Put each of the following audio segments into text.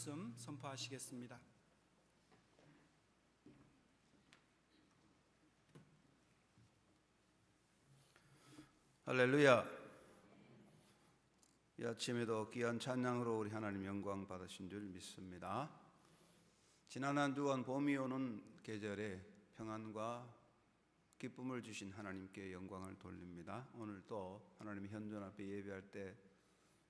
말씀 선포하시겠습니다. 할렐루야. 이 아침에도 귀한 찬양으로 우리 하나님 영광 받으신 줄 믿습니다. 지난 한 주간 봄이 오는 계절에 평안과 기쁨을 주신 하나님께 영광을 돌립니다. 오늘도 하나님의 현존 앞에 예배할 때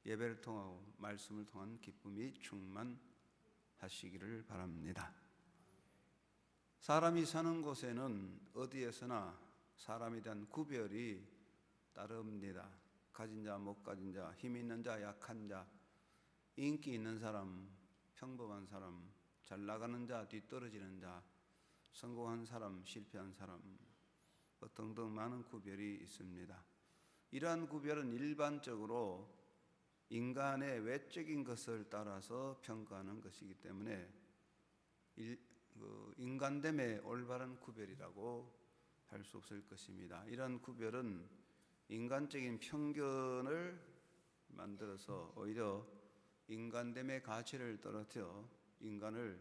예배를 통하고 말씀을 통한 기쁨이 충만하시기를 바랍니다. 사람이 사는 곳에는 어디에서나 사람에 대한 구별이 따릅니다. 가진 자, 못 가진 자, 힘 있는 자, 약한 자, 인기 있는 사람, 평범한 사람, 잘 나가는 자, 뒤떨어지는 자, 성공한 사람, 실패한 사람 등등 많은 구별이 있습니다. 이러한 구별은 일반적으로 인간의 외적인 것을 따라서 평가하는 것이기 때문에 인간됨의 올바른 구별이라고 할 수 없을 것입니다. 이러한 구별은 인간적인 편견을 만들어서 오히려 인간됨의 가치를 떨어뜨려 인간을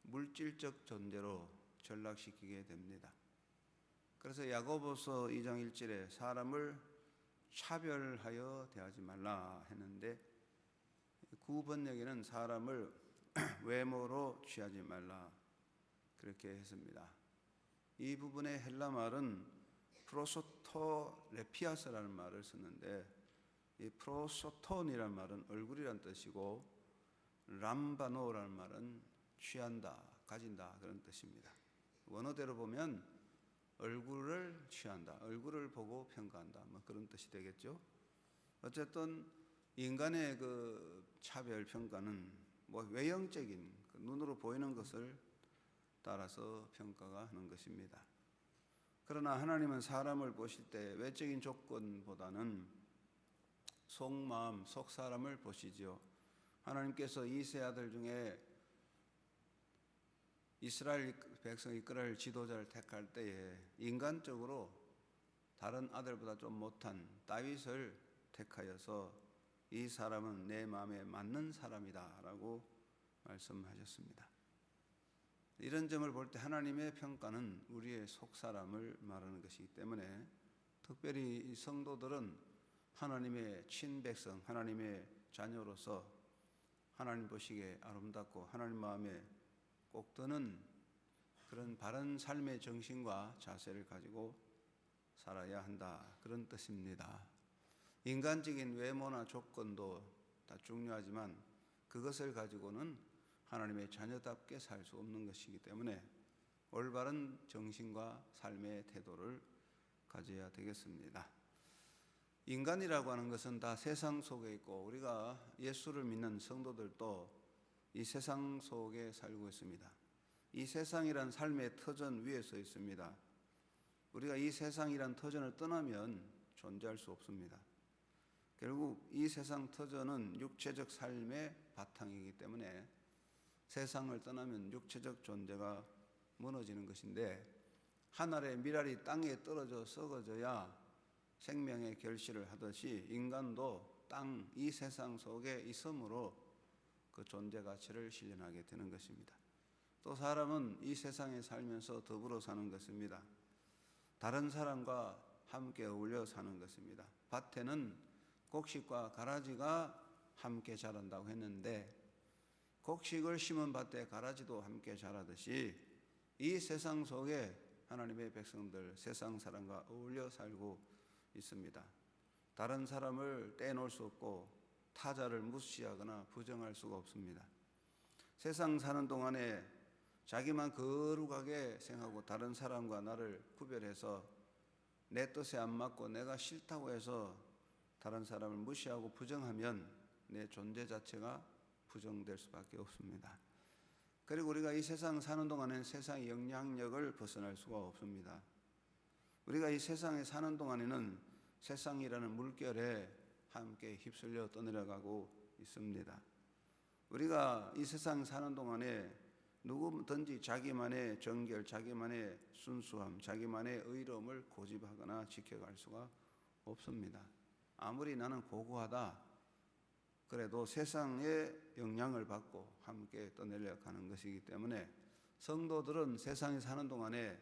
물질적 존재로 전락시키게 됩니다. 그래서 야고보서 2장 1절에 사람을 차별하여 대하지 말라 했는데 구번역에는 사람을 외모로 취하지 말라 그렇게 했습니다. 이 부분의 헬라 말은 프로소토레피아스라는 말을 썼는데 이 프로소톤이라는 말은 얼굴이란 뜻이고 람바노라는 말은 취한다, 가진다 그런 뜻입니다. 원어대로 보면 얼굴을 취한다, 얼굴을 보고 평가한다 그런 뜻이 되겠죠. 어쨌든 인간의 그 차별 평가는 외형적인 눈으로 보이는 것을 따라서 평가가 하는 것입니다. 그러나 하나님은 사람을 보실 때 외적인 조건보다는 속마음, 속사람을 보시죠. 하나님께서 이 세 아들 중에 이스라엘 백성 이끌어갈 지도자를 택할 때에 인간적으로 다른 아들보다 좀 못한 다윗을 택하여서 이 사람은 내 마음에 맞는 사람이다 라고 말씀하셨습니다. 이런 점을 볼 때 하나님의 평가는 우리의 속사람을 말하는 것이기 때문에 특별히 이 성도들은 하나님의 친백성, 하나님의 자녀로서 하나님 보시기에 아름답고 하나님 마음에 꼭 드는 그런 바른 삶의 정신과 자세를 가지고 살아야 한다 그런 뜻입니다. 인간적인 외모나 조건도 다 중요하지만 그것을 가지고는 하나님의 자녀답게 살 수 없는 것이기 때문에 올바른 정신과 삶의 태도를 가져야 되겠습니다. 인간이라고 하는 것은 다 세상 속에 있고 우리가 예수를 믿는 성도들도 이 세상 속에 살고 있습니다. 이 세상이란 삶의 터전 위에 서 있습니다. 우리가 이 세상이란 터전을 떠나면 존재할 수 없습니다. 결국 이 세상 터전은 육체적 삶의 바탕이기 때문에 세상을 떠나면 육체적 존재가 무너지는 것인데 하늘의 미랄이 땅에 떨어져 썩어져야 생명의 결실을 하듯이 인간도 땅 이 세상 속에 있음으로 그 존재 가치를 실현하게 되는 것입니다. 또 사람은 이 세상에 살면서 더불어 사는 것입니다. 다른 사람과 함께 어울려 사는 것입니다. 밭에는 곡식과 가라지가 함께 자란다고 했는데 곡식을 심은 밭에 가라지도 함께 자라듯이 이 세상 속에 하나님의 백성들 세상 사람과 어울려 살고 있습니다. 다른 사람을 떼놓을 수 없고 타자를 무시하거나 부정할 수가 없습니다. 세상 사는 동안에 자기만 거룩하게 생각하고 다른 사람과 나를 구별해서 내 뜻에 안 맞고 내가 싫다고 해서 다른 사람을 무시하고 부정하면 내 존재 자체가 부정될 수밖에 없습니다. 그리고 우리가 이 세상 사는 동안에는 세상의 영향력을 벗어날 수가 없습니다. 우리가 이 세상에 사는 동안에는 세상이라는 물결에 함께 휩쓸려 떠내려가고 있습니다. 우리가 이 세상 사는 동안에 누구든지 자기만의 정결, 자기만의 순수함, 자기만의 의로움을 고집하거나 지켜갈 수가 없습니다. 아무리 나는 고고하다 그래도 세상의 영향을 받고 함께 떠내려 가는 것이기 때문에 성도들은 세상에 사는 동안에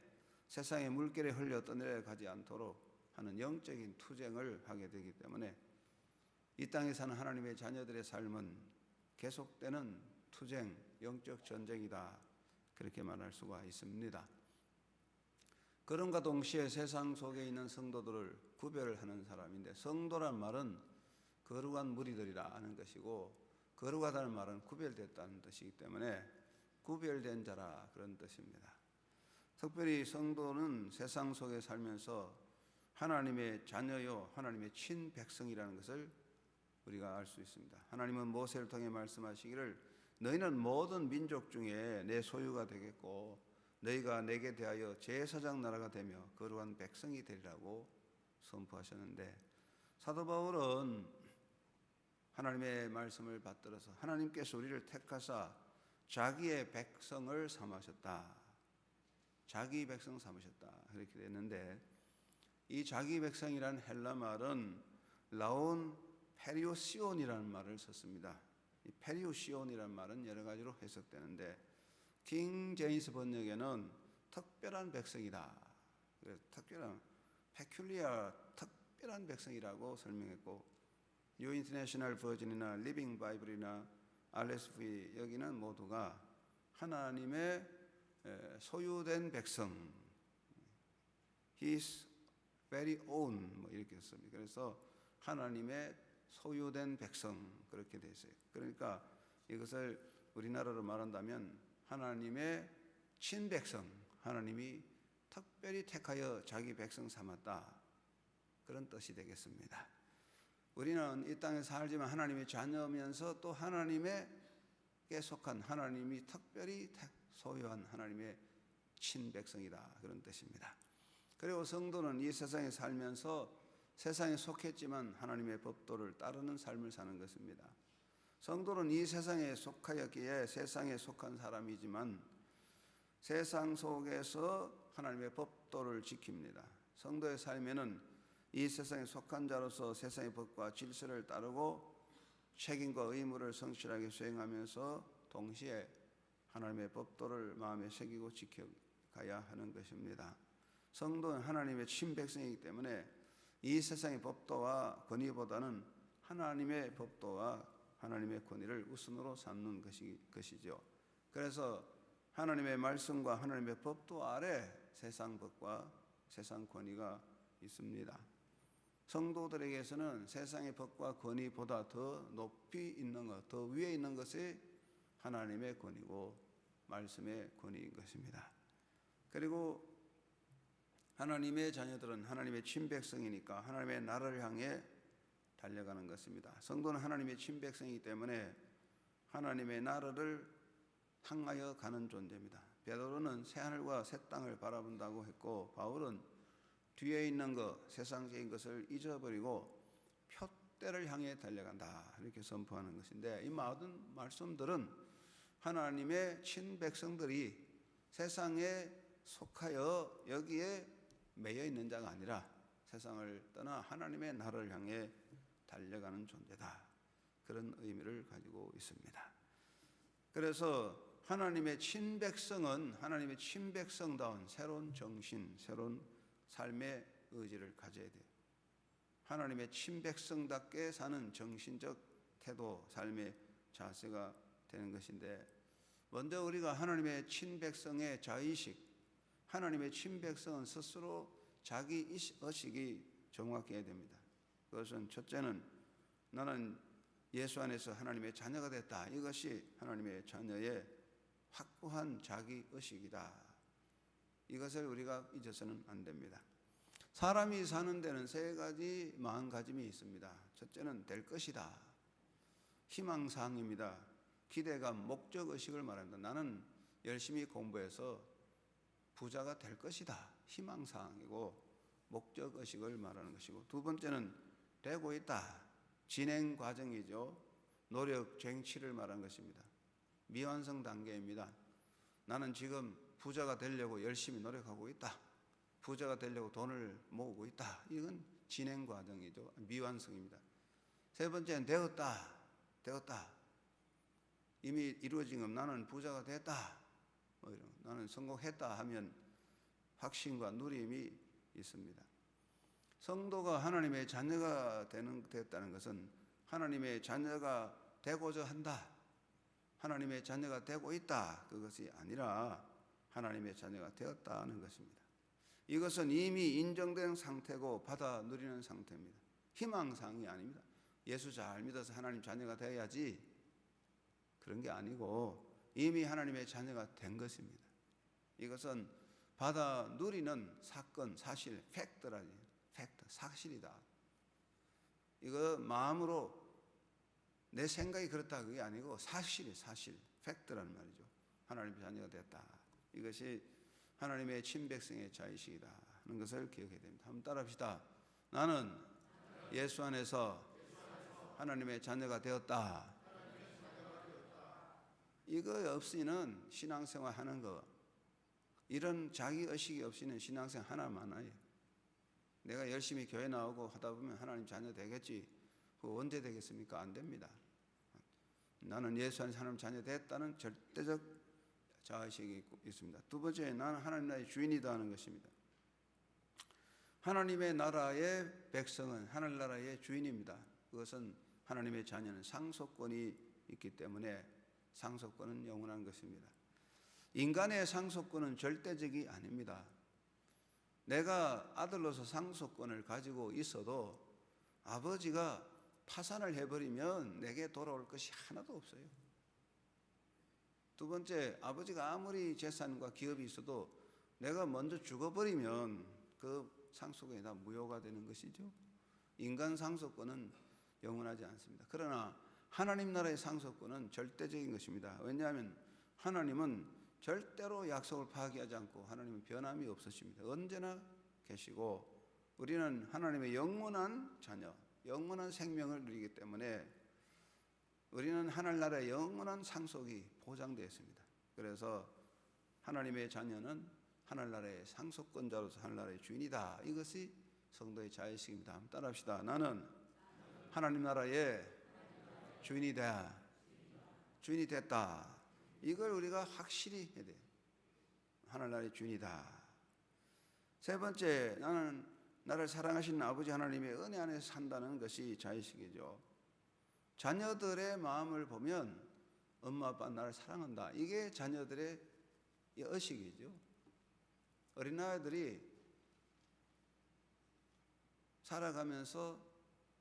세상의 물결에 흘려 떠내려 가지 않도록 하는 영적인 투쟁을 하게 되기 때문에 이 땅에 사는 하나님의 자녀들의 삶은 계속되는 투쟁, 영적 전쟁이다. 그렇게 말할 수가 있습니다. 그럼과 동시에 세상 속에 있는 성도들을 구별하는 사람인데, 성도란 말은 거룩한 무리들이라 하는 것이고, 거룩하다는 말은 구별됐다는 뜻이기 때문에 구별된 자라 그런 뜻입니다. 특별히 성도는 세상 속에 살면서 하나님의 자녀요, 하나님의 친백성이라는 것을 우리가 알 수 있습니다. 하나님은 모세를 통해 말씀하시기를 너희는 모든 민족 중에 내 소유가 되겠고 너희가 내게 대하여 제사장 나라가 되며 거룩한 백성이 되리라고 선포하셨는데, 사도 바울은 하나님의 말씀을 받들어서 하나님께서 우리를 택하사 자기의 백성을 삼으셨다. 자기 백성 삼으셨다. 그렇게 됐는데, 이 자기 백성이란 헬라 말은 라온 페리오시온이라는 말을 썼습니다. 이 페리오시온이라는 말은 여러 가지로 해석되는데, 킹 제임스 번역에는 특별한 백성이다. 특별한, peculiar, 특별한 백성이라고 설명했고, 뉴 인터내셔널 버전이나 리빙 바이블이나 RSV 여기는 모두가 하나님의 소유된 백성, His very own 뭐 이렇게 했습니다. 그래서 하나님의 소유된 백성 그렇게 되어 있어요. 그러니까 이것을 우리나라로 말한다면 하나님의 친백성, 하나님이 특별히 택하여 자기 백성 삼았다, 그런 뜻이 되겠습니다. 우리는 이 땅에 살지만 하나님의 자녀면서 또 하나님에게 속한, 하나님이 특별히 소유한 하나님의 친백성이다, 그런 뜻입니다. 그리고 성도는 이 세상에 살면서 세상에 속했지만 하나님의 법도를 따르는 삶을 사는 것입니다. 성도는 이 세상에 속하였기에 세상에 속한 사람이지만 세상 속에서 하나님의 법도를 지킵니다. 성도의 삶에는 이 세상에 속한 자로서 세상의 법과 질서를 따르고 책임과 의무를 성실하게 수행하면서 동시에 하나님의 법도를 마음에 새기고 지켜가야 하는 것입니다. 성도는 하나님의 친백성이기 때문에 이 세상의 법도와 권위보다는 하나님의 법도와 하나님의 권위를 우선으로 삼는 것이죠. 그래서 하나님의 말씀과 하나님의 법도 아래 세상 법과 세상 권위가 있습니다. 성도들에게서는 세상의 법과 권위보다 더 높이 있는 것, 더 위에 있는 것이 하나님의 권위고 말씀의 권위인 것입니다. 그리고 하나님의 자녀들은 하나님의 친백성이니까 하나님의 나라를 향해 달려가는 것입니다. 성도는 하나님의 친백성이기 때문에 하나님의 나라를 향하여 가는 존재입니다. 베드로는 새하늘과 새 땅을 바라본다고 했고, 바울은 뒤에 있는 것, 세상적인 것을 잊어버리고 표대를 향해 달려간다, 이렇게 선포하는 것인데, 이 모든 말씀들은 하나님의 친백성들이 세상에 속하여 여기에 매여 있는 자가 아니라 세상을 떠나 하나님의 나라를 향해 달려가는 존재다, 그런 의미를 가지고 있습니다. 그래서 하나님의 친백성은 하나님의 친백성다운 새로운 정신, 새로운 삶의 의지를 가져야 돼요. 하나님의 친백성답게 사는 정신적 태도, 삶의 자세가 되는 것인데, 먼저 우리가 하나님의 친백성의 자의식, 하나님의 친백성은 스스로 자기 의식이 정확해야 됩니다. 그것은 첫째는 나는 예수 안에서 하나님의 자녀가 됐다, 이것이 하나님의 자녀의 확고한 자기 의식이다. 이것을 우리가 잊어서는 안 됩니다. 사람이 사는 데는 세 가지 마음가짐이 있습니다. 첫째는 될 것이다, 희망사항입니다. 기대감, 목적의식을 말합니다. 나는 열심히 공부해서 부자가 될 것이다, 희망사항이고 목적의식을 말하는 것이고, 두 번째는 되고 있다, 진행 과정이죠. 노력, 쟁취를 말하는 것입니다. 미완성 단계입니다. 나는 지금 부자가 되려고 열심히 노력하고 있다, 부자가 되려고 돈을 모으고 있다, 이건 진행 과정이죠. 미완성입니다. 세 번째는 되었다, 되었다. 이미 이루어진 것, 나는 부자가 됐다. 뭐 이런, 나는 성공했다 하면 확신과 누림이 있습니다. 성도가 하나님의 자녀가 되었다는 것은 하나님의 자녀가 되고자 한다, 하나님의 자녀가 되고 있다, 그것이 아니라 하나님의 자녀가 되었다는 것입니다. 이것은 이미 인정된 상태고 받아 누리는 상태입니다. 희망사항이 아닙니다. 예수 잘 믿어서 하나님 자녀가 되어야지, 그런 게 아니고 이미 하나님의 자녀가 된 것입니다. 이것은 받아 누리는 사건, 사실, 팩트라니, 팩트, 사실이다. 이거 마음으로 내 생각이 그렇다 그게 아니고 사실이 사실, 팩트라는 말이죠. 하나님의 자녀가 됐다. 이것이 하나님의 친백성의 자의식이다 하는 것을 기억해야 됩니다. 한번 따라합시다. 나는 예수 안에서 하나님의 자녀가 되었다. 이거 없이는 신앙생활 하는 거, 이런 자기의식이 없이는 신앙생활 하나만 해요. 내가 열심히 교회 나오고 하다 보면 하나님 자녀 되겠지, 그거 언제 되겠습니까? 안 됩니다. 나는 예수 안에서 하나님 자녀 됐다는 절대적 자의식이 있습니다. 두 번째, 나는 하나님 나라의 주인이다 하는 것입니다. 하나님의 나라의 백성은 하늘나라의 주인입니다. 그것은 하나님의 자녀는 상속권이 있기 때문에 상속권은 영원한 것입니다. 인간의 상속권은 절대적이 아닙니다. 내가 아들로서 상속권을 가지고 있어도 아버지가 파산을 해버리면 내게 돌아올 것이 하나도 없어요. 두 번째, 아버지가 아무리 재산과 기업이 있어도 내가 먼저 죽어버리면 그 상속권이 다 무효가 되는 것이죠. 인간 상속권은 영원하지 않습니다. 그러나 하나님 나라의 상속권은 절대적인 것입니다. 왜냐하면 하나님은 절대로 약속을 파기하지 않고 하나님은 변함이 없으십니다. 언제나 계시고 우리는 하나님의 영원한 자녀, 영원한 생명을 누리기 때문에 우리는 하늘나라의 영원한 상속이 보장되어 있습니다. 그래서 하나님의 자녀는 하늘나라의 상속권자로서 하늘나라의 주인이다. 이것이 성도의 자의식입니다. 한번 따라합시다. 나는 하나님 나라의 주인이 됐다. 이걸 우리가 확실히 해야 돼요. 하늘나라의 주인이다. 세 번째, 나는 나를 사랑하시는 아버지 하나님의 은혜 안에서 산다는 것이 자의식이죠. 자녀들의 마음을 보면 엄마 아빠 나를 사랑한다, 이게 자녀들의 의식이죠. 어린아이들이 살아가면서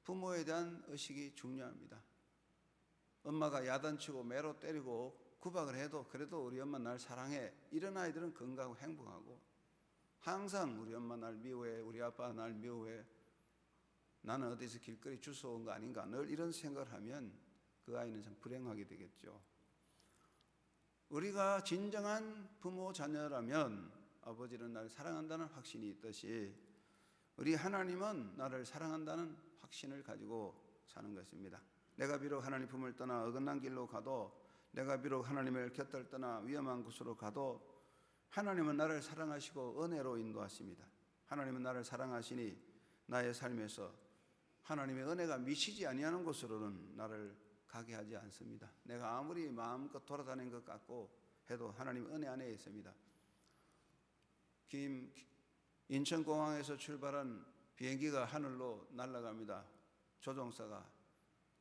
부모에 대한 의식이 중요합니다. 엄마가 야단치고 매로 때리고 구박을 해도 그래도 우리 엄마 날 사랑해, 이런 아이들은 건강하고 행복하고, 항상 우리 엄마 날 미워해, 우리 아빠 날 미워해, 나는 어디서 길거리 주워온 거 아닌가, 늘 이런 생각을 하면 그 아이는 참 불행하게 되겠죠. 우리가 진정한 부모 자녀라면 아버지는 나를 사랑한다는 확신이 있듯이 우리 하나님은 나를 사랑한다는 확신을 가지고 사는 것입니다. 내가 비록 하나님 품을 떠나 어긋난 길로 가도, 내가 비록 하나님의 곁을 떠나 위험한 곳으로 가도 하나님은 나를 사랑하시고 은혜로 인도하십니다. 하나님은 나를 사랑하시니 나의 삶에서 하나님의 은혜가 미치지 아니하는 곳으로는 나를 가게 하지 않습니다. 내가 아무리 마음껏 돌아다니는 것 같고 해도 하나님 은혜 안에 있습니다. 인천공항에서 출발한 비행기가 하늘로 날아갑니다. 조종사가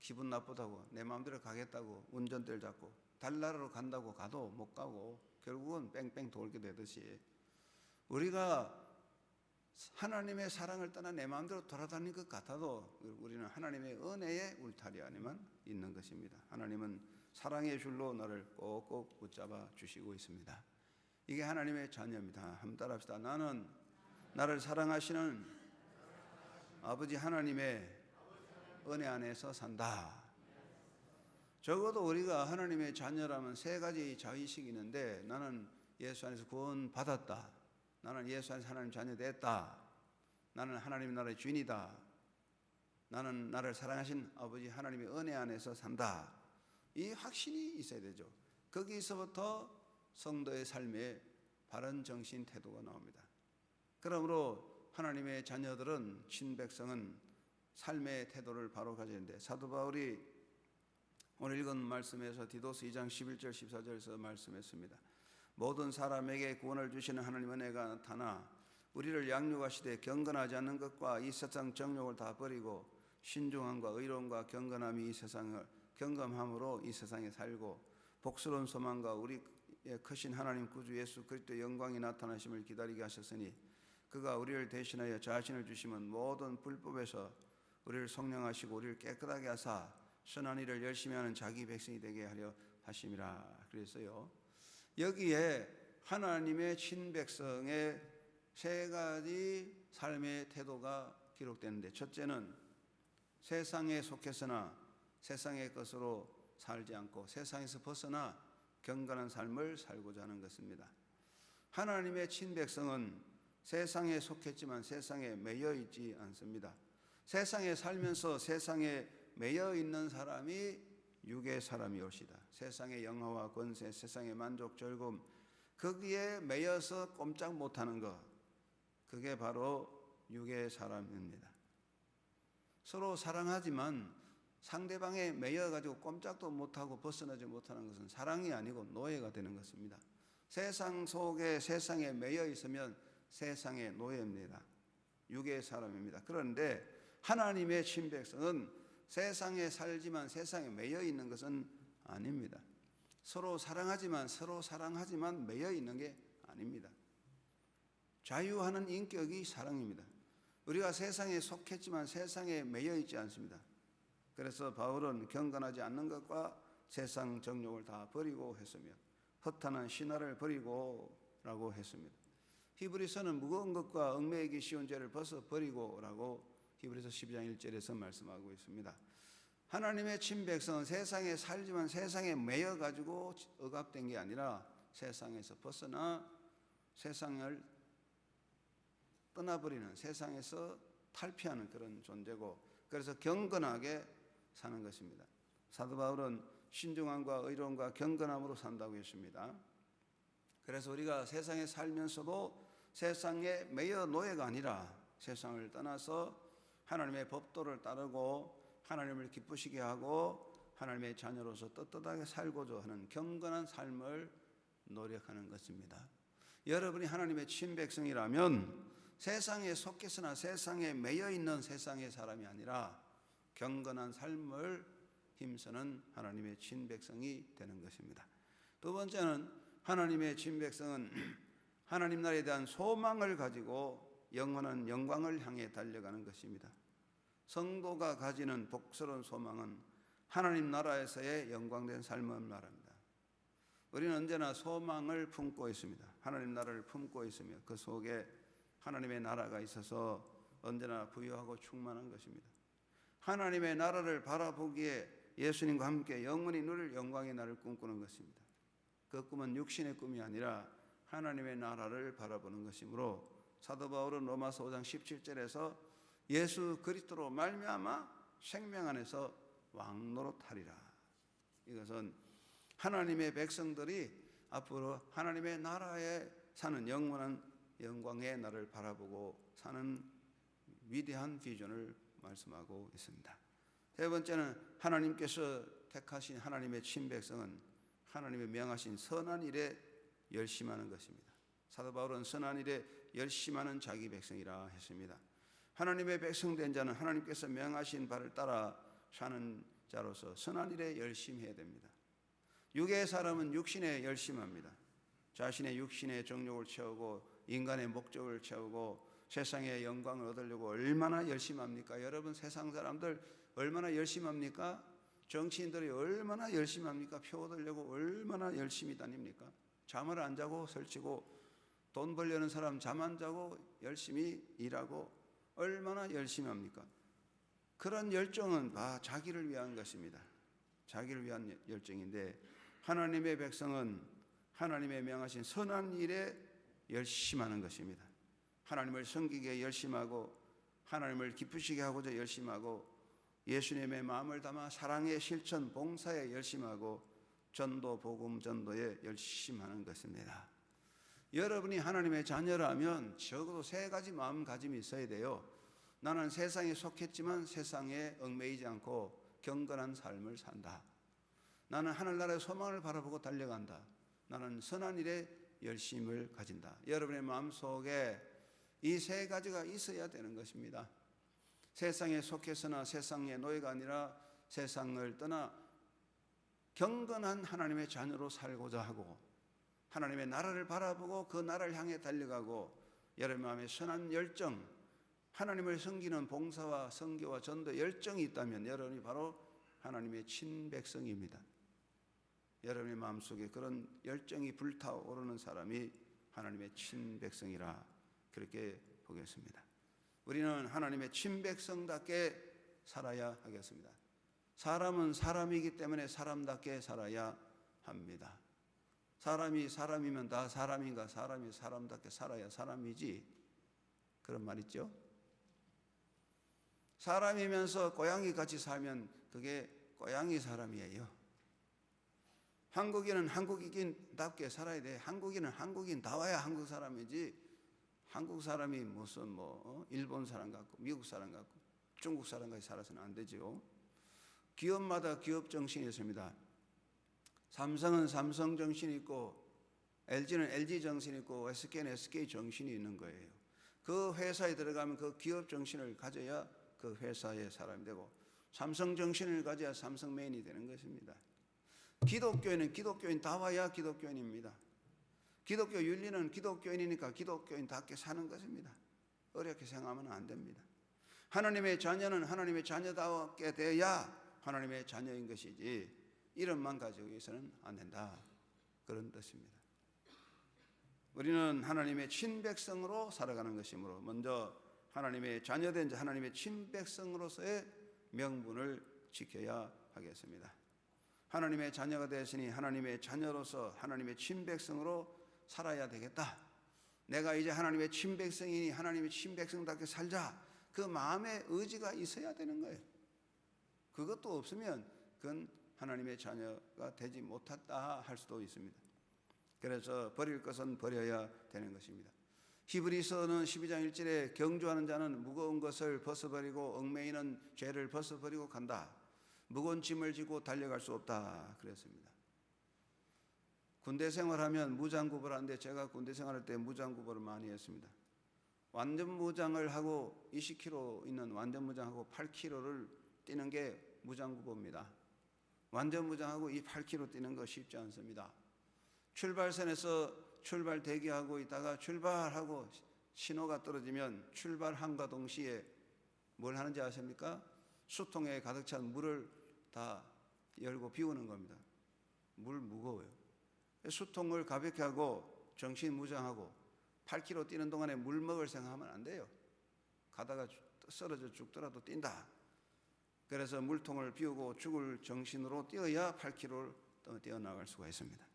기분 나쁘다고 내 마음대로 가겠다고 운전대를 잡고 달나라로 간다고 가도 못 가고 결국은 뺑뺑 돌게 되듯이 우리가 하나님의 사랑을 떠나 내 마음대로 돌아다니는 것 같아도 우리는 하나님의 은혜의 울타리 안에만 있는 것입니다. 하나님은 사랑의 줄로 나를 꼭꼭 붙잡아 주시고 있습니다. 이게 하나님의 자녀입니다. 한번 따라합시다. 나는 나를 사랑하시는 아버지 하나님의 은혜 안에서 산다. 적어도 우리가 하나님의 자녀라면 세 가지 자의식이 있는데, 나는 예수 안에서 구원 받았다, 나는 예수 안에서 하나님 자녀 됐다, 나는 하나님 나라의 주인이다, 나는 나를 사랑하신 아버지 하나님의 은혜 안에서 산다. 이 확신이 있어야 되죠. 거기서부터 성도의 삶에 바른 정신 태도가 나옵니다. 그러므로 하나님의 자녀들은, 친백성은 삶의 태도를 바로 가져야 하는데, 사도 바울이 오늘 읽은 말씀에서 디도스 2장 11절 14절에서 말씀했습니다. 모든 사람에게 구원을 주시는 하나님 은혜가 나타나 우리를 양육하시되 경건하지 않는 것과 이 세상 정욕을 다 버리고 신중함과 의로움과 경건함이 이 세상을 경건함으로 이 세상에 살고 복스러운 소망과 우리의 크신 하나님 구주 예수 그리스도의 영광이 나타나심을 기다리게 하셨으니 그가 우리를 대신하여 자신을 주시면 모든 불법에서 우리를 성령하시고 우리를 깨끗하게 하사 선한 일을 열심히 하는 자기 백성이 되게 하려 하심이라. 그래서요, 여기에 하나님의 친백성의 세 가지 삶의 태도가 기록되는데, 첫째는 세상에 속해서나 세상의 것으로 살지 않고 세상에서 벗어나 경건한 삶을 살고자 하는 것입니다. 하나님의 친백성은 세상에 속했지만 세상에 매여 있지 않습니다. 세상에 살면서 세상에 매여 있는 사람이 육의 사람이옵시다. 세상의 영화와 권세, 세상의 만족, 즐거움, 거기에 매여서 꼼짝 못하는 것, 그게 바로 육의 사람입니다. 서로 사랑하지만 상대방에 매여가지고 꼼짝도 못하고 벗어나지 못하는 것은 사랑이 아니고 노예가 되는 것입니다. 세상 속에 세상에 매여 있으면 세상의 노예입니다. 육의 사람입니다. 그런데 하나님의 친백성은 세상에 살지만 세상에 매여 있는 것은 아닙니다. 서로 사랑하지만 매여 있는 게 아닙니다. 자유하는 인격이 사랑입니다. 우리가 세상에 속했지만 세상에 매여 있지 않습니다. 그래서 바울은 경건하지 않는 것과 세상 정욕을 다 버리고 했으며 허탄한 신화를 버리고 라고 했습니다. 히브리서는 무거운 것과 얽매이기 쉬운 죄를 벗어 버리고 라고 히브리서 12장 1절에서 말씀하고 있습니다. 하나님의 친백성은 세상에 살지만 세상에 매여가지고 억압된 게 아니라 세상에서 벗어나 세상을 떠나버리는, 세상에서 탈피하는 그런 존재고, 그래서 경건하게 사는 것입니다. 사도 바울은 신중함과 의로움과 경건함으로 산다고 했습니다. 그래서 우리가 세상에 살면서도 세상에 매여 노예가 아니라 세상을 떠나서 하나님의 법도를 따르고 하나님을 기쁘시게 하고 하나님의 자녀로서 떳떳하게 살고자 하는 경건한 삶을 노력하는 것입니다. 여러분이 하나님의 친백성이라면 세상에 속해서나 세상에 매여 있는 세상의 사람이 아니라 경건한 삶을 힘쓰는 하나님의 친백성이 되는 것입니다. 두 번째는 하나님의 친백성은 하나님 나라에 대한 소망을 가지고 영원한 영광을 향해 달려가는 것입니다. 성도가 가지는 복스러운 소망은 하나님 나라에서의 영광된 삶을 말합니다. 우리는 언제나 소망을 품고 있습니다. 하나님 나라를 품고 있으며 그 속에 하나님의 나라가 있어서 언제나 부유하고 충만한 것입니다. 하나님의 나라를 바라보기에 예수님과 함께 영원히 누릴 영광의 날을 꿈꾸는 것입니다. 그 꿈은 육신의 꿈이 아니라 하나님의 나라를 바라보는 것이므로 사도 바울은 로마서 5장 17절에서 예수 그리스도로 말미암아 생명 안에서 왕노릇하리라. 이것은 하나님의 백성들이 앞으로 하나님의 나라에 사는 영원한 영광의 날을 바라보고 사는 위대한 비전을 말씀하고 있습니다. 세 번째는 하나님께서 택하신 하나님의 친백성은 하나님의 명하신 선한 일에 열심하는 것입니다. 사도 바울은 선한 일에 열심하는 자기 백성이라 했습니다. 하나님의 백성된 자는 하나님께서 명하신 바를 따라 사는 자로서 선한 일에 열심해야 됩니다. 육의 사람은 육신에 열심합니다. 자신의 육신의 정욕을 채우고 인간의 목적을 채우고 세상의 영광을 얻으려고 얼마나 열심합니까? 여러분, 세상 사람들 얼마나 열심합니까? 정치인들이 얼마나 열심합니까? 표 얻으려고 얼마나 열심히 다닙니까? 잠을 안 자고 설치고 돈 벌려는 사람 잠 안 자고 열심히 일하고 얼마나 열심히 합니까? 그런 열정은 다 자기를 위한 것입니다. 자기를 위한 열정인데 하나님의 백성은 하나님의 명하신 선한 일에 열심하는 것입니다. 하나님을 섬기기에 열심하고 하나님을 기쁘시게 하고자 열심하고 예수님의 마음을 담아 사랑의 실천 봉사에 열심하고 전도 복음 전도에 열심하는 것입니다. 여러분이 하나님의 자녀라면 적어도 세 가지 마음가짐이 있어야 돼요. 나는 세상에 속했지만 세상에 얽매이지 않고 경건한 삶을 산다. 나는 하늘나라의 소망을 바라보고 달려간다. 나는 선한 일에 열심을 가진다. 여러분의 마음속에 이 세 가지가 있어야 되는 것입니다. 세상에 속해서나 세상의 노예가 아니라 세상을 떠나 경건한 하나님의 자녀로 살고자 하고 하나님의 나라를 바라보고 그 나라를 향해 달려가고 여러분 마음에 선한 열정, 하나님을 섬기는 봉사와 선교와 전도 열정이 있다면 여러분이 바로 하나님의 친백성입니다. 여러분의 마음속에 그런 열정이 불타오르는 사람이 하나님의 친백성이라 그렇게 보겠습니다. 우리는 하나님의 친백성답게 살아야 하겠습니다. 사람은 사람이기 때문에 사람답게 살아야 합니다. 사람이 사람이면 다 사람인가? 사람이 사람답게 살아야 사람이지. 그런 말 있죠? 사람이면서 고양이같이 살면 그게 고양이 사람이에요. 한국인은 한국인답게 살아야 돼. 한국인은 한국인다워야 한국 사람이지. 한국 사람이 무슨 일본 사람 같고 미국 사람 같고 중국 사람 같이 살아서는 안 되죠. 기업마다 기업 정신이 있습니다. 삼성은 삼성 정신이 있고 LG는 LG 정신이 있고 SK는 SK 정신이 있는 거예요. 그 회사에 들어가면 그 기업 정신을 가져야 그 회사의 사람이 되고 삼성 정신을 가져야 삼성맨이 되는 것입니다. 기독교인은 기독교인다워야 기독교인입니다. 기독교 윤리는 기독교인이니까 기독교인답게 사는 것입니다. 어렵게 생각하면 안 됩니다. 하나님의 자녀는 하나님의 자녀답게 되어야 하나님의 자녀인 것이지 이름만 가지고 있어서는 안 된다. 그런 뜻입니다. 우리는 하나님의 친백성으로 살아가는 것이므로 먼저 하나님의 자녀된 자 하나님의 친백성으로서의 명분을 지켜야 하겠습니다. 하나님의 자녀가 되시니 하나님의 자녀로서 하나님의 친백성으로 살아야 되겠다. 내가 이제 하나님의 친백성이니 하나님의 친백성답게 살자. 그 마음의 의지가 있어야 되는 거예요. 그것도 없으면 그건 하나님의 자녀가 되지 못했다 할 수도 있습니다. 그래서 버릴 것은 버려야 되는 것입니다. 히브리서는 12장 1절에 경주하는 자는 무거운 것을 벗어버리고 얽매이는 죄를 벗어버리고 간다. 무거운 짐을 지고 달려갈 수 없다 그랬습니다. 군대 생활하면 무장구보를 하는데 제가 군대 생활할 때 무장구보를 많이 했습니다. 완전 무장을 하고 20km 있는 완전 무장하고 8km를 뛰는 게 무장구보입니다. 완전 무장하고 이 8km 뛰는 거 쉽지 않습니다. 출발선에서 출발 대기하고 있다가 출발하고 신호가 떨어지면 출발함과 동시에 뭘 하는지 아십니까? 수통에 가득 찬 물을 다 열고 비우는 겁니다. 물 무거워요. 수통을 가볍게 하고 정신 무장하고 8km 뛰는 동안에 물 먹을 생각하면 안 돼요. 가다가 쓰러져 죽더라도 뛴다. 그래서 물통을 비우고 죽을 정신으로 뛰어야 8km를 뛰어나갈 수가 있습니다.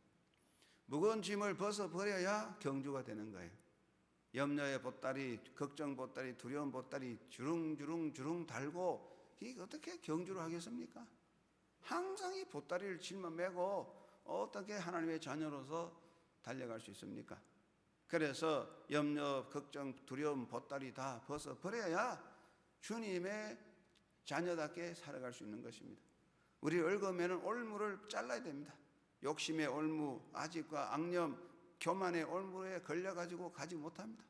무거운 짐을 벗어버려야 경주가 되는 거예요. 염려의 보따리, 걱정 보따리, 두려움 보따리 주릉주릉 달고 이게 어떻게 경주를 하겠습니까? 항상 이 보따리를 짊어 메고 어떻게 하나님의 자녀로서 달려갈 수 있습니까? 그래서 염려, 걱정, 두려움, 보따리 다 벗어버려야 주님의 자녀답게 살아갈 수 있는 것입니다. 우리 얽어매는 올무를 잘라야 됩니다. 욕심의 올무, 아집과 악념, 교만의 올무에 걸려가지고 가지 못합니다.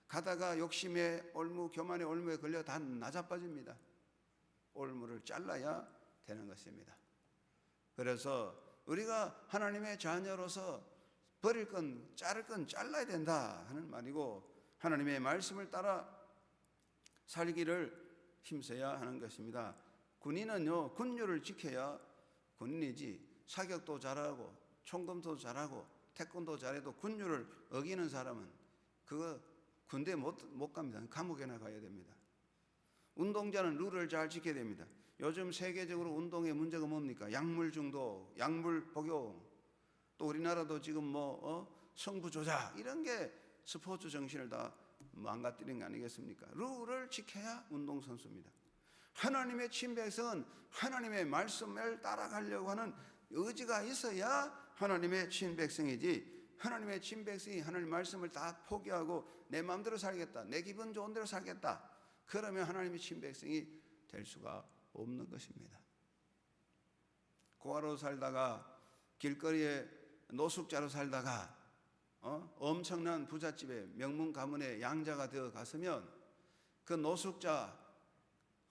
가다가 욕심의 올무, 교만의 올무에 걸려 다 나자빠집니다. 올무를 잘라야 되는 것입니다. 그래서 우리가 하나님의 자녀로서 버릴 건, 자를 건 잘라야 된다 하는 말이고 하나님의 말씀을 따라 살기를 힘써야 하는 것입니다. 군인은요, 군율을 지켜야 군인이지 사격도 잘하고 총검도 잘하고 태권도 잘해도 군율을 어기는 사람은 그거 군대 못 갑니다. 감옥에나 가야 됩니다. 운동자는 룰을 잘 지켜야 됩니다. 요즘 세계적으로 운동의 문제가 뭡니까? 약물 중독, 약물 복용, 또 우리나라도 지금 성부 조작 이런 게 스포츠 정신을 다 망가뜨리는 거 아니겠습니까? 룰을 지켜야 운동선수입니다. 하나님의 친백성은 하나님의 말씀을 따라가려고 하는 의지가 있어야 하나님의 친백성이지 하나님의 친백성이 하나님 말씀을 다 포기하고 내 마음대로 살겠다, 내 기분 좋은 대로 살겠다, 그러면 하나님의 친백성이 될 수가 없는 것입니다. 고아로 살다가 길거리에 노숙자로 살다가 엄청난 부잣집에 명문 가문의 양자가 되어 갔으면 그 노숙자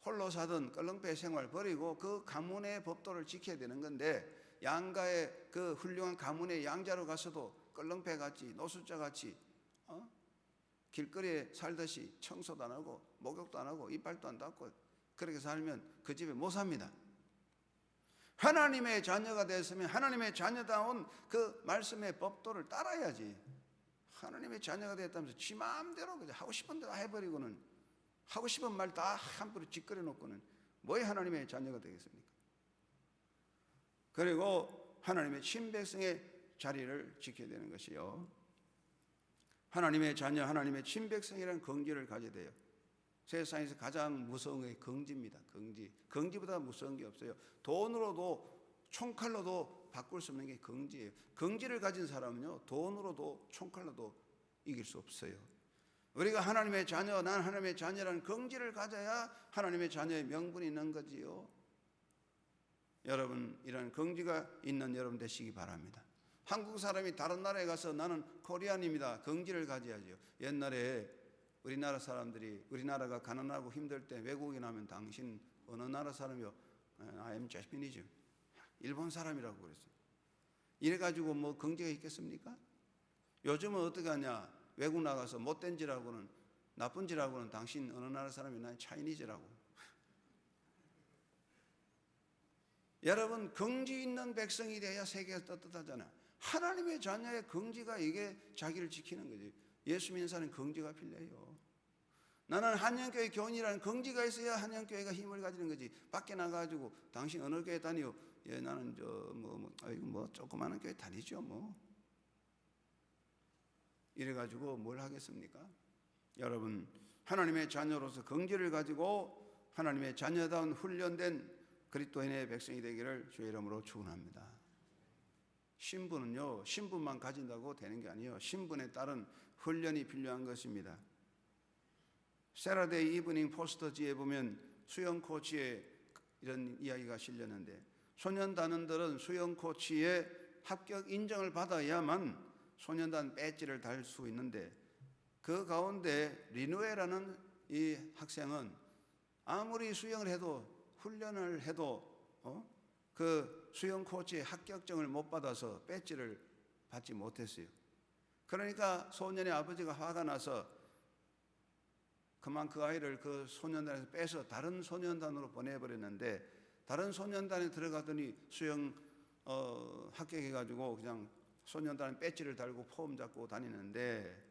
홀로 사던 껄렁배 생활 버리고 그 가문의 법도를 지켜야 되는 건데, 양가의 그 훌륭한 가문의 양자로 가서도 껄렁배 같이 노숙자 같이 길거리에 살듯이 청소도 안 하고 목욕도 안 하고 이빨도 안 닦고 그렇게 살면 그 집에 못 삽니다. 하나님의 자녀가 됐으면 하나님의 자녀다운 그 말씀의 법도를 따라야지. 하나님의 자녀가 됐다면서 지 마음대로 그냥 하고 싶은 대로 해버리고는, 하고 싶은 말 다 함부로 짓거려 놓고는 뭐에 하나님의 자녀가 되겠습니까? 그리고 하나님의 친백성의 자리를 지켜야 되는 것이요, 하나님의 자녀, 하나님의 친백성이라는 긍지를 가져야 돼요. 세상에서 가장 무서운 게 긍지입니다. 긍지보다 무서운 게 없어요. 돈으로도 총칼로도 바꿀 수 없는 게 긍지예요. 긍지를 가진 사람은요, 돈으로도 총칼로도 이길 수 없어요. 우리가 하나님의 자녀, 난 하나님의 자녀라는 긍지를 가져야 하나님의 자녀의 명분이 있는 거지요. 여러분, 이런 긍지가 있는 여러분 되시기 바랍니다. 한국 사람이 다른 나라에 가서 나는 코리안입니다, 긍지를 가져야죠. 옛날에 우리나라 사람들이, 우리나라가 가난하고 힘들 때 외국인 하면 당신 어느 나라 사람이요? I am Japanese. 일본 사람이라고 그랬어요. 이래가지고 뭐 긍지가 있겠습니까? 요즘은 어떻게 하냐? 외국 나가서 못된 짓하고는, 나쁜 짓하고는 당신 어느 나라 사람이? 난 차이니즈라고. 여러분, 긍지 있는 백성이 돼야 세계가 떳떳하잖아. 하나님의 자녀의 긍지가 이게 자기를 지키는 거지. 예수 믿는 사람은 긍지가 필요해요. 나는 한영교회 교인이라는 긍지가 있어야 한영교회가 힘을 가지는 거지. 밖에 나가가지고 당신 어느 교회 다니요? 예, 나는 조그마한 교회 다니죠 뭐. 이래가지고 뭘 하겠습니까? 여러분, 하나님의 자녀로서 긍지를 가지고 하나님의 자녀다운 훈련된 그리스도인의 백성이 되기를 주의 이름으로 축원합니다. 신분은요, 신분만 가진다고 되는 게 아니에요. 신분에 따른 훈련이 필요한 것입니다. 세라데이 이브닝 포스터지에 보면 수영 코치의 이런 이야기가 실렸는데, 소년단원들은 수영 코치의 합격 인정을 받아야만 소년단 배지를 달 수 있는데, 그 가운데 리누에라는 이 학생은 아무리 수영을 해도, 훈련을 해도 그 수영 코치의 합격증을 못 받아서 배지를 받지 못했어요. 그러니까 소년의 아버지가 화가 나서 그만 그 아이를 그 소년단에서 빼서 다른 소년단으로 보내버렸는데, 다른 소년단에 들어가더니 수영 합격해가지고 그냥 소년단 배지를 달고 폼 잡고 다니는데,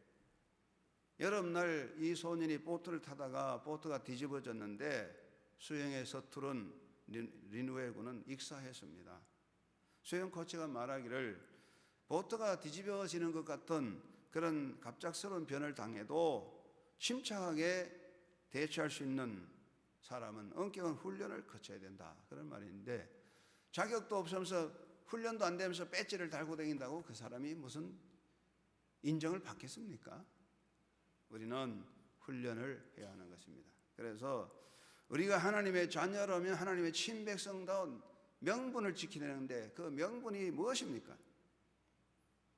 여름날 이 소년이 보트를 타다가 보트가 뒤집어졌는데 수영에 서투른 리누에 군은 익사했습니다. 수영 코치가 말하기를, 보트가 뒤집어지는 것 같은 그런 갑작스러운 변을 당해도 침착하게 대처할 수 있는 사람은 엄격한 훈련을 거쳐야 된다, 그런 말인데, 자격도 없으면서 훈련도 안 되면서 배지를 달고 다닌다고 그 사람이 무슨 인정을 받겠습니까? 우리는 훈련을 해야 하는 것입니다. 그래서 우리가 하나님의 자녀라면 하나님의 친백성다운 명분을 지켜야 되는데, 그 명분이 무엇입니까?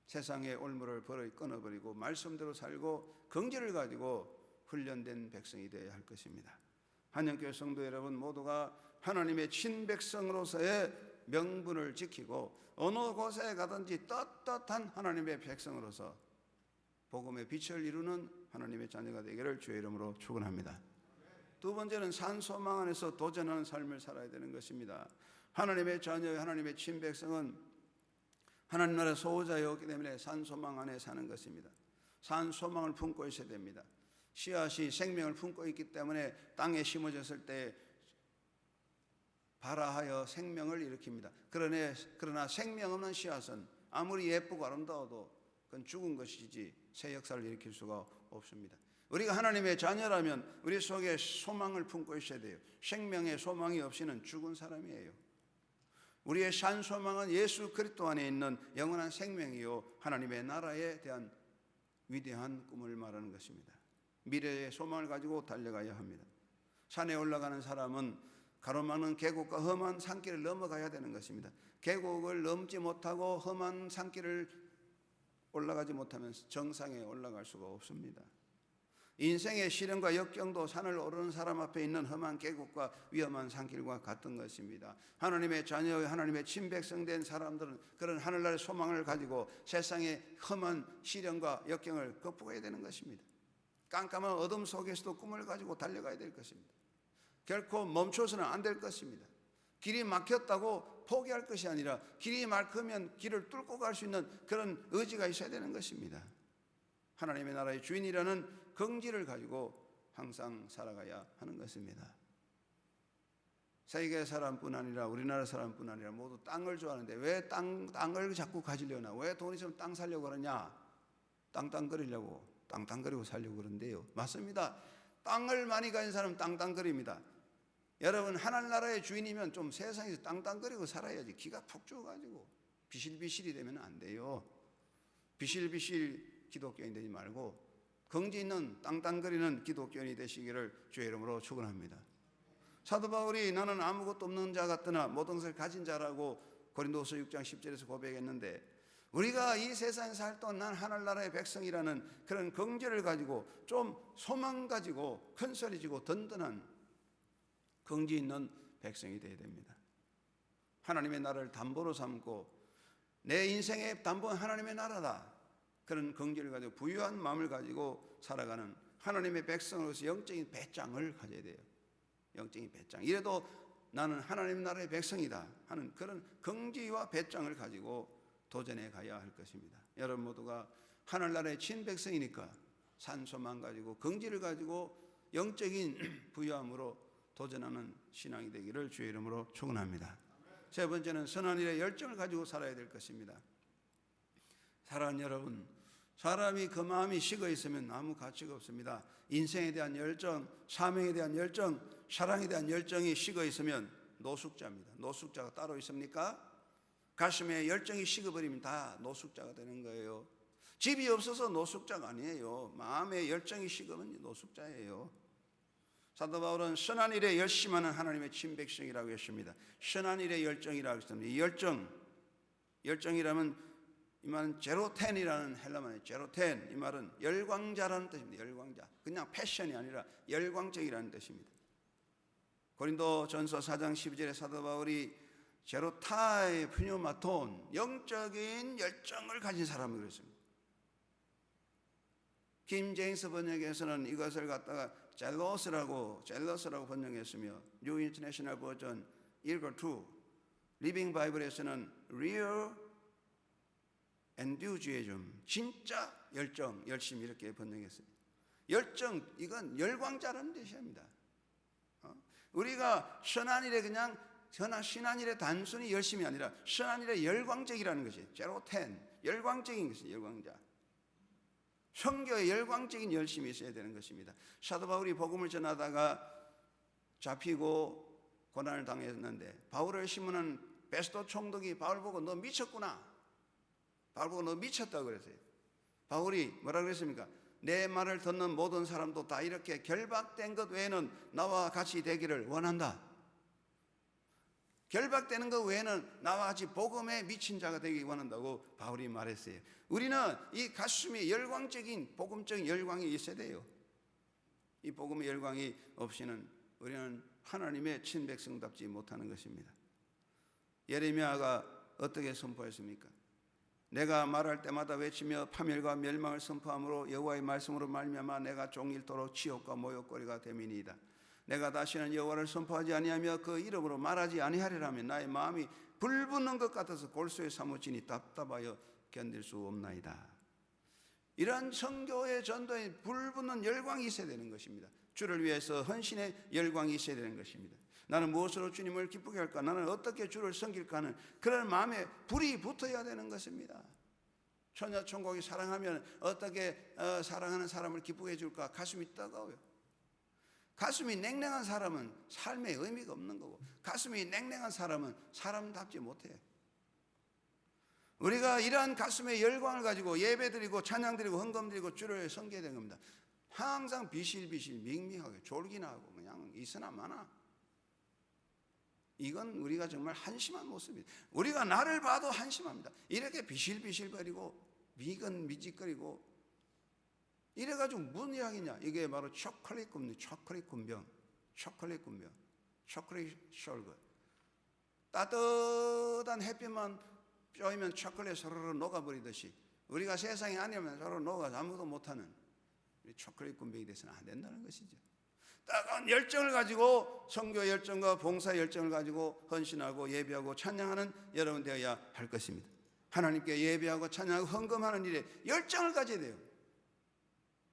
세상의 올무를 끊어버리고 말씀대로 살고 긍지를 가지고 훈련된 백성이 되어야 할 것입니다. 한영교회 성도 여러분 모두가 하나님의 친백성으로서의 명분을 지키고 어느 곳에 가든지 떳떳한 하나님의 백성으로서 복음의 빛을 이루는 하나님의 자녀가 되기를 주의 이름으로 축원합니다. 두 번째는 산소망 안에서 도전하는 삶을 살아야 되는 것입니다. 하나님의 자녀, 하나님의 친백성은 하나님 나라 소유자였기 때문에 산소망 안에 사는 것입니다. 산소망을 품고 있어야 됩니다. 씨앗이 생명을 품고 있기 때문에 땅에 심어졌을 때 발아하여 생명을 일으킵니다. 그러나 생명 없는 씨앗은 아무리 예쁘고 아름다워도 그건 죽은 것이지 새 역사를 일으킬 수가 없습니다. 우리가 하나님의 자녀라면 우리 속에 소망을 품고 있어야 돼요. 생명의 소망이 없이는 죽은 사람이에요. 우리의 산 소망은 예수 그리스도 안에 있는 영원한 생명이요, 하나님의 나라에 대한 위대한 꿈을 말하는 것입니다. 미래의 소망을 가지고 달려가야 합니다. 산에 올라가는 사람은 가로막는 계곡과 험한 산길을 넘어가야 되는 것입니다. 계곡을 넘지 못하고 험한 산길을 올라가지 못하면 정상에 올라갈 수가 없습니다. 인생의 시련과 역경도 산을 오르는 사람 앞에 있는 험한 계곡과 위험한 산길과 같은 것입니다. 하나님의 자녀, 하나님의 친백성된 사람들은 그런 하늘나라의 소망을 가지고 세상의 험한 시련과 역경을 극복해야 되는 것입니다. 깜깜한 어둠 속에서도 꿈을 가지고 달려가야 될 것입니다. 결코 멈춰서는 안 될 것입니다. 길이 막혔다고 포기할 것이 아니라 길이 막히면 길을 뚫고 갈 수 있는 그런 의지가 있어야 되는 것입니다. 하나님의 나라의 주인이라는 긍지를 가지고 항상 살아가야 하는 것입니다. 세계 사람뿐 아니라 우리나라 사람뿐 아니라 모두 땅을 좋아하는데 왜 땅을 자꾸 가지려나? 왜 돈 있으면 땅 살려고 그러냐? 땅땅거리려고, 땅땅거리고 살려고 그러는데요. 맞습니다. 땅을 많이 가진 사람은 땅땅거립니다. 여러분, 하늘나라의 주인이면 좀 세상에서 땅땅거리고 살아야지. 기가 푹 죽어가지고 비실비실이 되면 안 돼요. 비실비실 기독교인 되지 말고 긍지 있는 땅땅거리는 기독교인이 되시기를 주의 이름으로 축원합니다. 사도 바울이 나는 아무것도 없는 자 같으나 모든 것을 가진 자라고 고린도서 6장 10절에서 고백했는데, 우리가 이 세상에 살 동안 난 하늘나라의 백성이라는 그런 긍지를 가지고 좀 소망 가지고 큰 소리지고 든든한 긍지 있는 백성이 되어야 됩니다. 하나님의 나라를 담보로 삼고 내 인생의 담보는 하나님의 나라다, 그런 긍지를 가지고 부유한 마음을 가지고 살아가는 하나님의 백성으로서 영적인 배짱을 가져야 돼요. 영적인 배짱. 이래도 나는 하나님의 나라의 백성이다 하는 그런 긍지와 배짱을 가지고 도전해 가야 할 것입니다. 여러분 모두가 하늘나라의 친백성이니까 산소만 가지고 긍지를 가지고 영적인 부유함으로 도전하는 신앙이 되기를 주의 이름으로 축원합니다. 세 번째는 선한 일에 열정을 가지고 살아야 될 것입니다. 사랑하는 여러분, 사람이 그 마음이 식어 있으면 아무 가치가 없습니다. 인생에 대한 열정, 사명에 대한 열정, 사랑에 대한 열정이 식어 있으면 노숙자입니다. 노숙자가 따로 있습니까? 가슴에 열정이 식어버리면 다 노숙자가 되는 거예요. 집이 없어서 노숙자가 아니에요. 마음에 열정이 식으면 노숙자예요. 사도 바울은 선한 일에 열심하는 하나님의 친백성이라고 했습니다. 선한 일에 열정이라고 했습니다. 이 열정이라면 이 말은 제로텐이라는 헬라말이에요. 제로텐, 이 말은 열광자라는 뜻입니다. 열광자. 그냥 패션이 아니라 열광적이라는 뜻입니다. 고린도 전서 4장 12절에 사도 바울이 제로타의 푸뉴마톤, 영적인 열정을 가진 사람을 그랬습니다. 킴 제임스 번역에서는 이것을 갖다가 젤러스라고 번역했으며 뉴 인터내셔널 버전 1과2 리빙 바이블에서는 real enthusiasm, 진짜 열정, 열심 이렇게 번역했습니다. 열정, 이건 열광자라는 뜻입니다. 우리가 선한 일에 그냥 선한 일에 단순히 열심이 아니라 선한 일에 열광적이라는 것이 제로텐, 열광적인 것이 열광자. 선교에 열광적인 열심이 있어야 되는 것입니다. 사도 바울이 복음을 전하다가 잡히고 고난을 당했는데 바울을 심으는 베스도 총독이 바울 보고 너 미쳤구나, 바울 보고 너 미쳤다고 그랬어요. 바울이 뭐라 그랬습니까? 내 말을 듣는 모든 사람도 다 이렇게 결박된 것 외에는 나와 같이 되기를 원한다. 결박되는 것 외에는 나와 같이 복음에 미친 자가 되기 원한다고 바울이 말했어요. 우리는 이 가슴에 열광적인 복음적인 열광이 있어야 돼요. 이 복음의 열광이 없이는 우리는 하나님의 친백성답지 못하는 것입니다. 예레미야가 어떻게 선포했습니까? 내가 말할 때마다 외치며 파멸과 멸망을 선포함으로 여호와의 말씀으로 말미암아 내가 종일토록 치욕과 모욕거리가 됨이니이다. 내가 다시는 여호와를 선포하지 아니하며 그 이름으로 말하지 아니하리라면 나의 마음이 불붙는 것 같아서 골수에 사무치니 답답하여 견딜 수 없나이다. 이러한 선교의 전도에 불붙는 열광이 있어야 되는 것입니다. 주를 위해서 헌신의 열광이 있어야 되는 것입니다. 나는 무엇으로 주님을 기쁘게 할까? 나는 어떻게 주를 섬길까 하는 그런 마음에 불이 붙어야 되는 것입니다. 처녀천국이 사랑하면 어떻게 사랑하는 사람을 기쁘게 해줄까? 가슴이 뜨거워요. 가슴이 냉랭한 사람은 삶에 의미가 없는 거고, 가슴이 냉랭한 사람은 사람답지 못해요. 우리가 이러한 가슴의 열광을 가지고 예배드리고 찬양드리고 헌금드리고 주를 섬겨야 되는 겁니다. 항상 비실비실 밍밍하게 졸기나 하고 그냥 있으나 마나. 이건 우리가 정말 한심한 모습입니다. 우리가 나를 봐도 한심합니다. 이렇게 비실비실거리고 미직거리고 이래가지고 무슨 이야기냐? 이게 바로 초콜릿 군병, 초콜릿 숄거. 따뜻한 햇빛만 쬐면 초콜릿 서로 녹아버리듯이 우리가 세상에 아니면 서로 녹아서 아무도 못하는 초콜릿 군병이 돼서는 안 된다는 것이죠. 따가운 열정을 가지고 선교 열정과 봉사 열정을 가지고 헌신하고 예배하고 찬양하는 여러분 되어야 할 것입니다. 하나님께 예배하고 찬양하고 헌금하는 일에 열정을 가져야 돼요.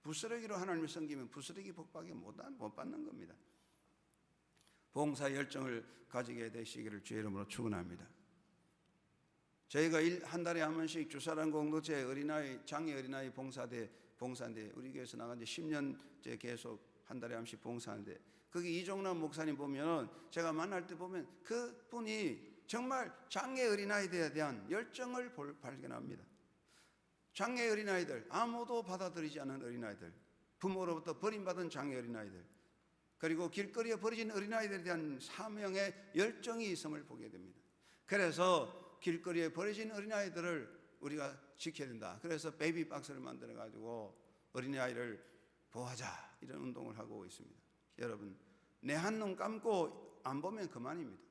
부스러기로 하나님을 섬기면 부스러기 복밖에 못 받는 겁니다. 봉사 열정을 가지게 되시기를 주의 이름으로 축원합니다. 저희가 한 달에 한 번씩 주사랑 공동체 어린아이 장애 어린아이 봉사인데 우리 교회에서 나간 지 10년째 계속 한 달에 한 번씩 봉사하는데 거기 이종남 목사님 보면 제가 만날 때 보면 그분이 정말 장애 어린아이들에 대한 열정을 발견합니다. 장애 어린아이들, 아무도 받아들이지 않은 어린아이들, 부모로부터 버림받은 장애 어린아이들, 그리고 길거리에 버려진 어린아이들에 대한 사명의 열정이 있음을 보게 됩니다. 그래서 길거리에 버려진 어린아이들을 우리가 지켜야 된다. 그래서 베이비 박스를 만들어 가지고 어린아이를 보호하자 이런 운동을 하고 있습니다. 여러분, 내 한눈 감고 안 보면 그만입니다.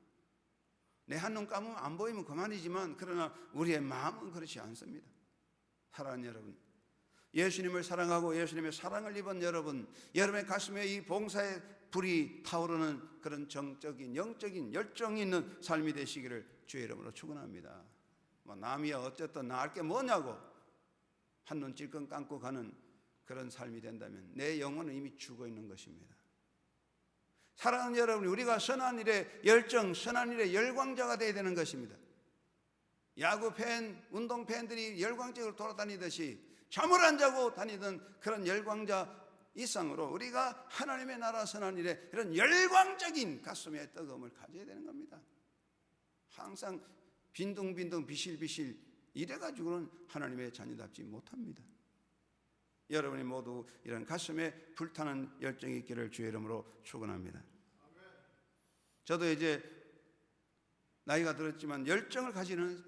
내 한눈 감으면 안 보이면 그만이지만 그러나 우리의 마음은 그렇지 않습니다. 사랑하는 여러분, 예수님을 사랑하고 예수님의 사랑을 입은 여러분, 여러분의 가슴에 이 봉사의 불이 타오르는 그런 정적인 영적인 열정이 있는 삶이 되시기를 주의 이름으로 축원합니다. 남이야 어쨌든 나을 게 뭐냐고 한눈 찔끔 감고 가는 그런 삶이 된다면 내 영혼은 이미 죽어 있는 것입니다. 사랑하는 여러분, 우리가 선한 일에 열정, 선한 일에 열광자가 되어야 되는 것입니다. 야구 팬, 운동 팬들이 열광적으로 돌아다니듯이 잠을 안 자고 다니던 그런 열광자 이상으로 우리가 하나님의 나라 선한 일에 이런 열광적인 가슴의 뜨거움을 가져야 되는 겁니다. 항상 빈둥빈둥 비실비실 이래가지고는 하나님의 자녀답지 못합니다. 여러분이 모두 이런 가슴에 불타는 열정이 있기를 주의 이름으로 축원합니다. 저도 이제 나이가 들었지만 열정을 가지는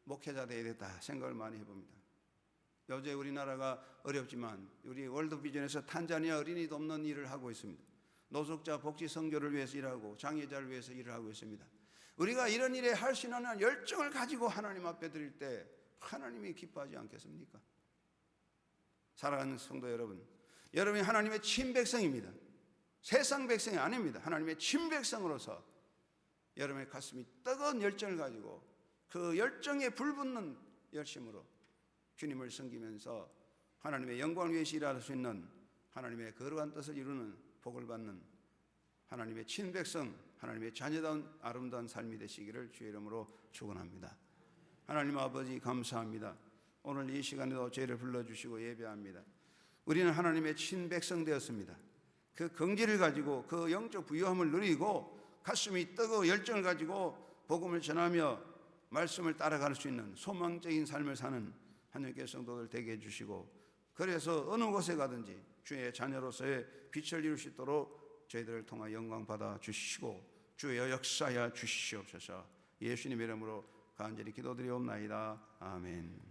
목회자 되어야 되겠다 생각을 많이 해봅니다. 요새 우리나라가 어렵지만 우리 월드비전에서 탄자니아 어린이 돕는 일을 하고 있습니다. 노숙자 복지 선교를 위해서 일하고 장애자를 위해서 일을 하고 있습니다. 우리가 이런 일에 할 수 있는 열정을 가지고 하나님 앞에 드릴 때 하나님이 기뻐하지 않겠습니까? 사랑하는 성도 여러분, 여러분이 하나님의 친백성입니다. 세상 백성이 아닙니다. 하나님의 친백성으로서 여러분의 가슴이 뜨거운 열정을 가지고 그 열정에 불붙는 열심으로 주님을 섬기면서 하나님의 영광을 위해서 일할 수 있는 하나님의 거룩한 뜻을 이루는 복을 받는 하나님의 친백성, 하나님의 자녀다운 아름다운 삶이 되시기를 주의 이름으로 축원합니다. 하나님 아버지 감사합니다. 오늘 이 시간에도 저희를 불러주시고 예배합니다. 우리는 하나님의 친백성 되었습니다. 그 긍지를 가지고 그 영적 부유함을 누리고 가슴이 뜨거워 열정을 가지고 복음을 전하며 말씀을 따라갈 수 있는 소망적인 삶을 사는 하나님께 성도들 되게 해주시고 그래서 어느 곳에 가든지 주의 자녀로서의 빛을 이룰 수 있도록 저희들을 통하 영광 받아 주시고 주여 역사하여 주시옵소서. 예수님의 이름으로 간절히 기도드리옵나이다. 아멘.